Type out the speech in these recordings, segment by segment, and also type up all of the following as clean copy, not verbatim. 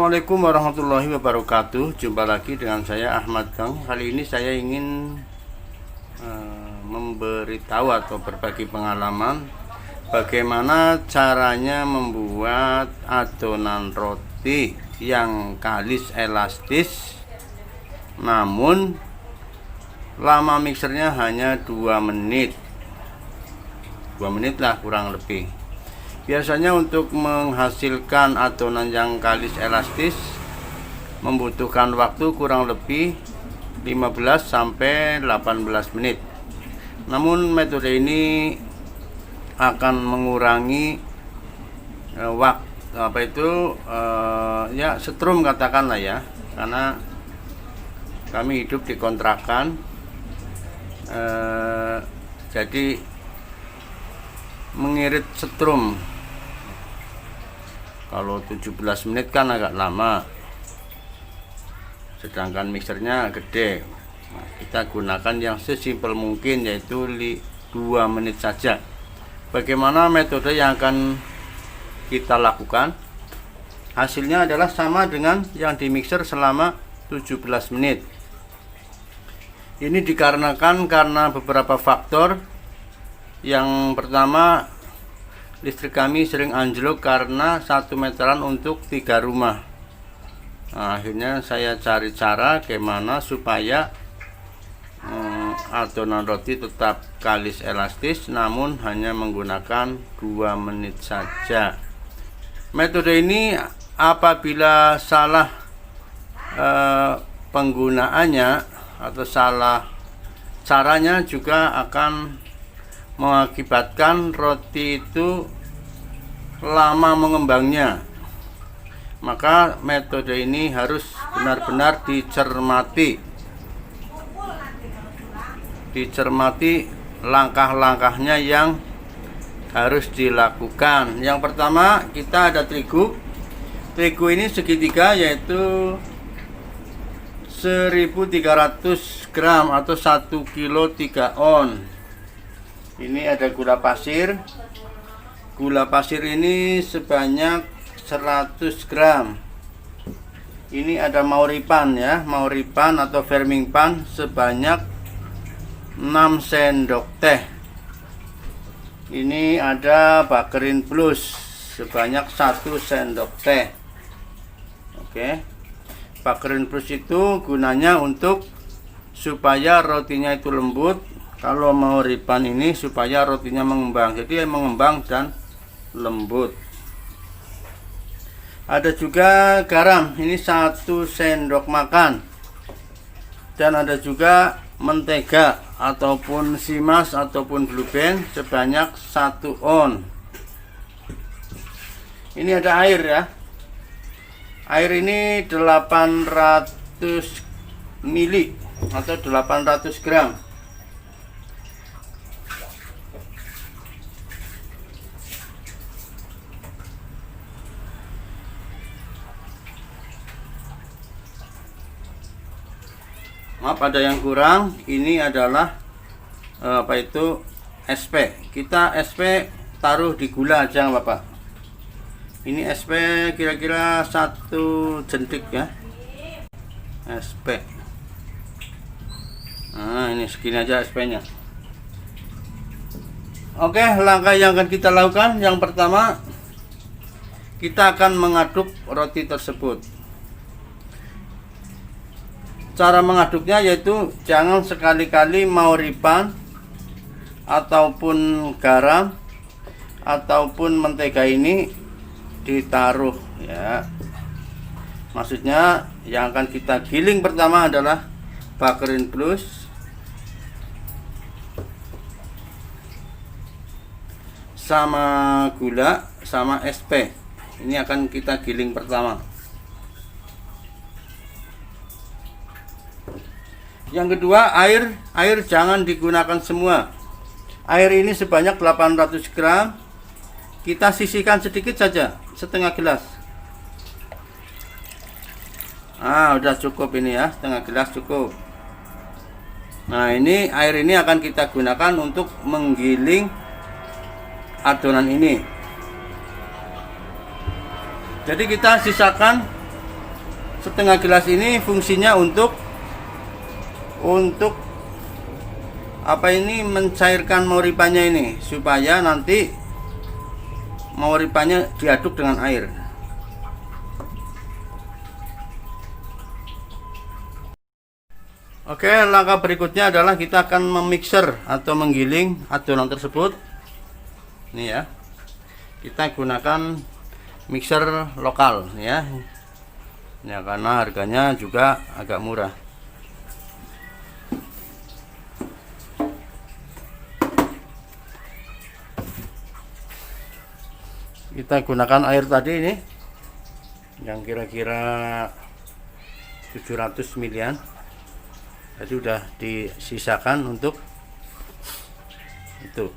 Assalamualaikum warahmatullahi wabarakatuh. Jumpa lagi dengan saya Ahmad Kang. Kali ini saya ingin memberitahu atau berbagi pengalaman bagaimana caranya membuat adonan roti yang kalis elastis, namun lama mixernya hanya 2 menit. 2 menit lah kurang lebih. Biasanya untuk menghasilkan adonan yang kalis elastis membutuhkan waktu kurang lebih 15 sampai 18 menit. Namun metode ini akan mengurangi setrum katakanlah ya, karena kami hidup di kontrakan, jadi mengirit setrum. Kalau 17 menit kan agak lama, sedangkan mixernya gede. Nah, kita gunakan yang sesimpel mungkin, yaitu 2 menit saja. Bagaimana metode yang akan kita lakukan? Hasilnya adalah sama dengan yang di mixer selama 17 menit. Ini dikarenakan karena beberapa faktor. Yang pertama, listrik kami sering anjlok karena 1 meteran untuk 3 rumah. Nah, akhirnya saya cari cara gimana supaya adonan roti tetap kalis elastis, namun hanya menggunakan 2 menit saja. Metode ini apabila salah penggunaannya atau salah caranya juga akan mengakibatkan roti itu lama mengembangnya. Maka metode ini harus benar-benar dicermati langkah-langkahnya yang harus dilakukan. Yang pertama, kita ada terigu ini segitiga, yaitu 1300 gram atau 1 kilo 3 on. Ini ada gula pasir. Gula pasir ini sebanyak 100 gram. Ini ada mauripan ya, mauripan atau firming pan sebanyak 6 sendok teh. Ini ada Bakerin Plus sebanyak 1 sendok teh. Oke. Bakerin Plus itu gunanya untuk supaya rotinya itu lembut. Kalau mauripan ini supaya rotinya mengembang, jadi mengembang dan lembut. Ada juga garam, ini 1 sendok makan. Dan ada juga mentega ataupun simas ataupun blue band sebanyak 1 on. Ini ada air ya. Air ini 800 mili atau 800 gram. Maaf ada yang kurang. Ini adalah SP. Kita SP taruh di gula aja Bapak. Ini SP kira-kira 1 jentik ya, SP. Nah, ini segini aja SP nya. Oke, langkah yang akan kita lakukan, yang pertama, kita akan mengaduk roti tersebut. Cara mengaduknya yaitu jangan sekali-kali mauripan ataupun garam ataupun mentega ini ditaruh ya. Maksudnya yang akan kita giling pertama adalah Bakerin Plus sama gula sama SP. Ini akan kita giling pertama. Yang kedua, air jangan digunakan semua. Air ini sebanyak 800 gram. Kita sisihkan sedikit saja, setengah gelas. Udah cukup ini ya, setengah gelas cukup. Nah, ini air ini akan kita gunakan untuk menggiling adonan ini. Jadi kita sisakan setengah gelas ini fungsinya untuk apa ini, mencairkan mauripannya ini, supaya nanti mauripannya diaduk dengan air. Oke, langkah berikutnya adalah kita akan memixer atau menggiling adonan tersebut. Ini ya, kita gunakan mixer lokal ya, karena harganya juga agak murah. Kita gunakan air tadi ini yang kira-kira 700 ml, jadi udah disisakan untuk itu.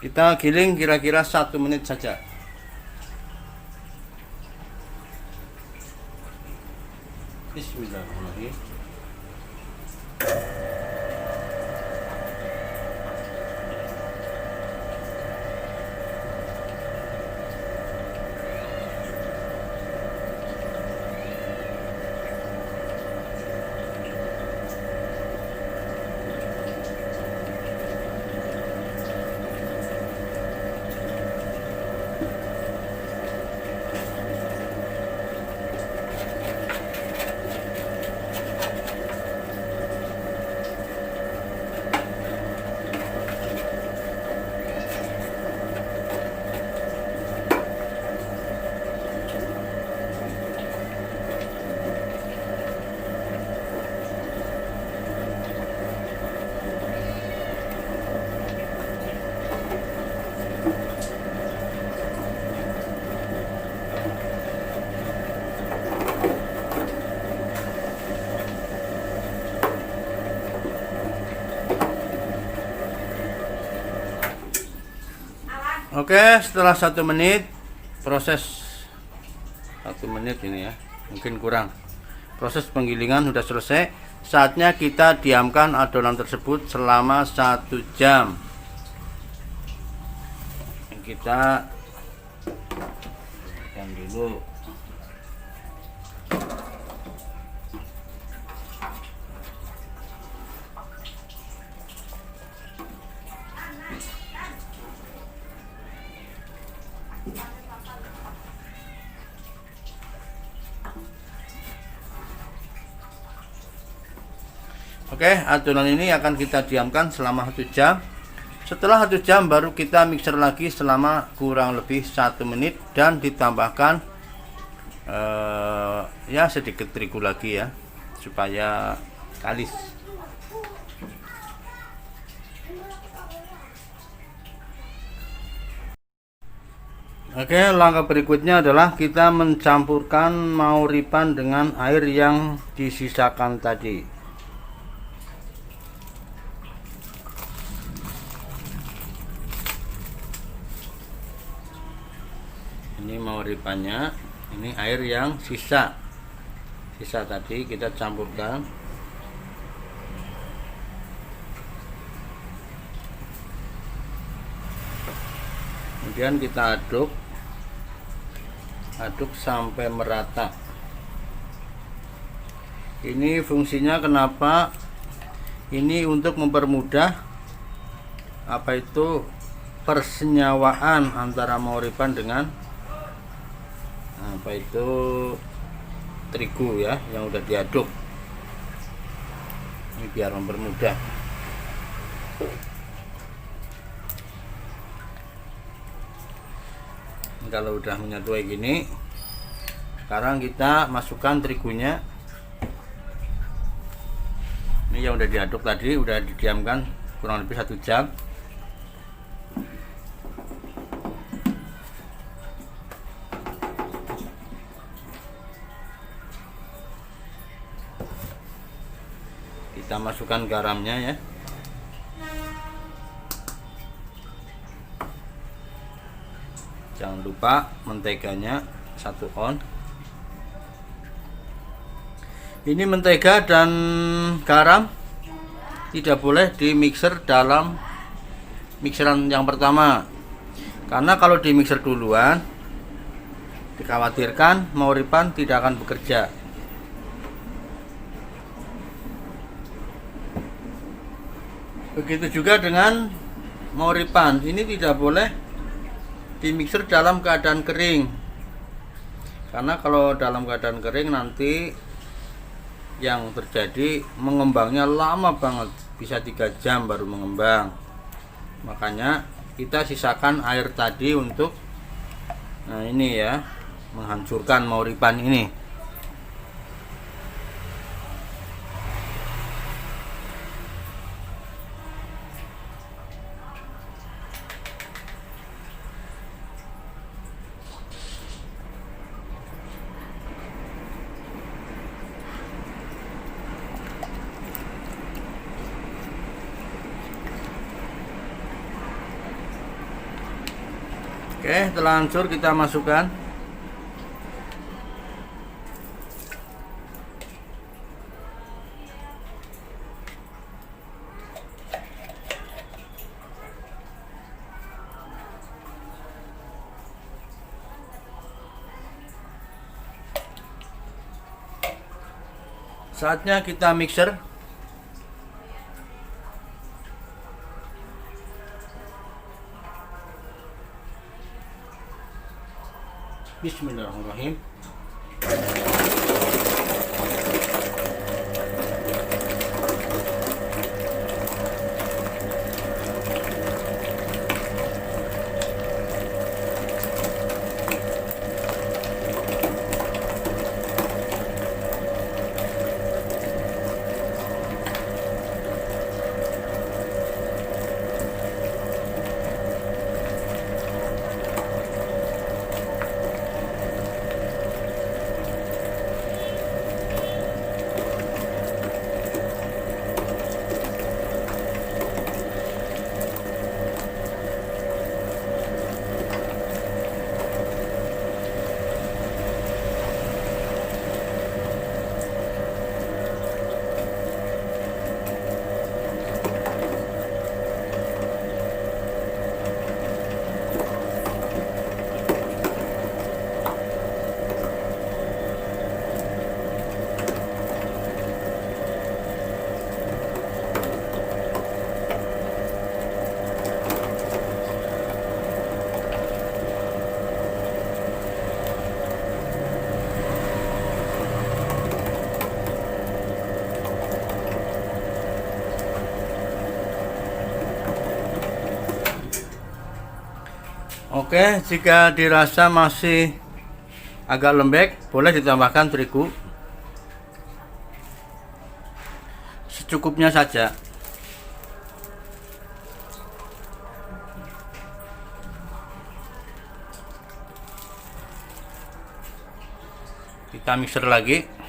Kita giling kira-kira 1 menit saja. Bismillahirrahmanirrahim. Oke, setelah 1 menit, proses 1 menit ini ya, mungkin kurang. Proses penggilingan sudah selesai. Saatnya kita diamkan adonan tersebut selama 1 jam. Kita diam dulu. Oke, adonan ini akan kita diamkan selama 1 jam. Setelah 1 jam baru kita mixer lagi selama kurang lebih 1 menit dan ditambahkan ya sedikit terigu lagi ya, supaya kalis. Oke, langkah berikutnya adalah kita mencampurkan mauripan dengan air yang disisakan tadi. Ini mauripannya, ini air yang sisa tadi kita campurkan. Kemudian kita aduk sampai merata. Ini fungsinya kenapa? Ini untuk mempermudah apa itu, persenyawaan antara mauripan dengan apa itu, terigu ya, yang udah diaduk. Ini biar mempermudah. Kalau udah menyatu kayak gini, sekarang kita masukkan terigunya. Ini yang udah diaduk tadi, udah didiamkan kurang lebih 1 jam. Kita masukkan garamnya ya. Jangan lupa menteganya 1 on. Ini mentega dan garam tidak boleh di mixer dalam mixeran yang pertama, karena kalau di mixer duluan dikhawatirkan mauripan tidak akan bekerja. Begitu juga dengan mauripan, ini tidak boleh di mixer dalam keadaan kering, karena kalau dalam keadaan kering nanti yang terjadi mengembangnya lama banget, bisa 3 jam baru mengembang. Makanya kita sisakan air tadi untuk ini ya, menghancurkan mauripan ini. Oke, telah hancur, kita masukkan. Saatnya kita mixer. Bismillahirrahmanirrahim. Oke, jika dirasa masih agak lembek, boleh ditambahkan terigu secukupnya saja. Kita mixer lagi.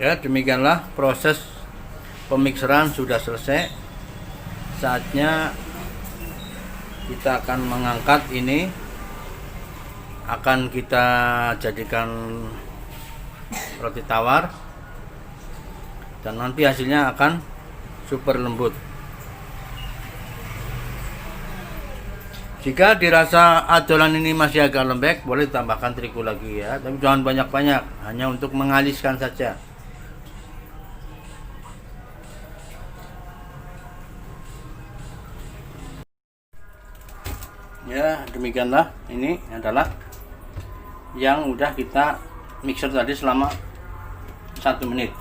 Ya, demikianlah proses pemikseran sudah selesai. Saatnya kita akan mengangkat ini, akan kita jadikan roti tawar, dan nanti hasilnya akan super lembut. Jika dirasa adonan ini masih agak lembek, boleh ditambahkan terigu lagi ya, tapi jangan banyak-banyak, hanya untuk menghaluskan saja. Ya, demikianlah, ini adalah yang udah kita mixer tadi selama 1 menit.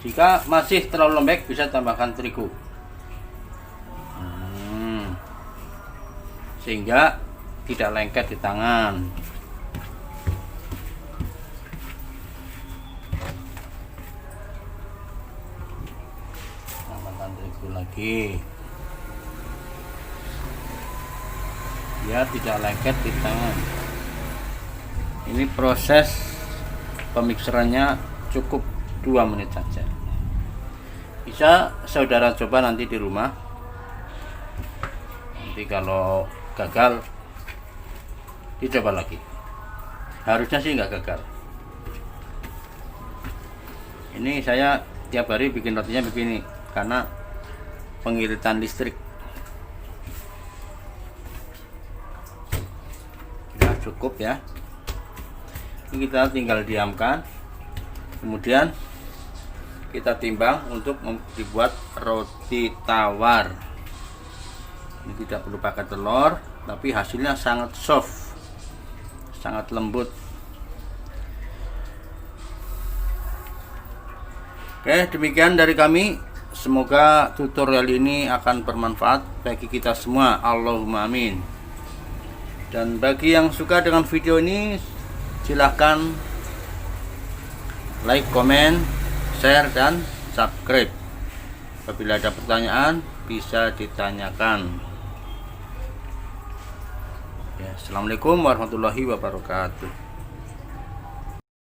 Jika masih terlalu lembek, bisa tambahkan terigu sehingga tidak lengket di tangan. Tegur lagi ya, tidak lengket di tangan. Ini proses pemikserannya cukup 2 menit saja. Bisa saudara coba nanti di rumah. Nanti kalau gagal dicoba lagi. Harusnya sih nggak gagal. Ini saya tiap hari bikin rotinya begini karena pengiritan listrik. Ya, cukup ya. Ini kita tinggal diamkan, kemudian kita timbang untuk dibuat roti tawar. Ini tidak perlu pakai telur, tapi hasilnya sangat soft, sangat lembut. Oke, demikian dari kami. Semoga tutorial ini akan bermanfaat bagi kita semua. Allahumma amin. Dan bagi yang suka dengan video ini, silahkan like, comment, share, dan subscribe. Apabila ada pertanyaan bisa ditanyakan. Ya, assalamualaikum warahmatullahi wabarakatuh.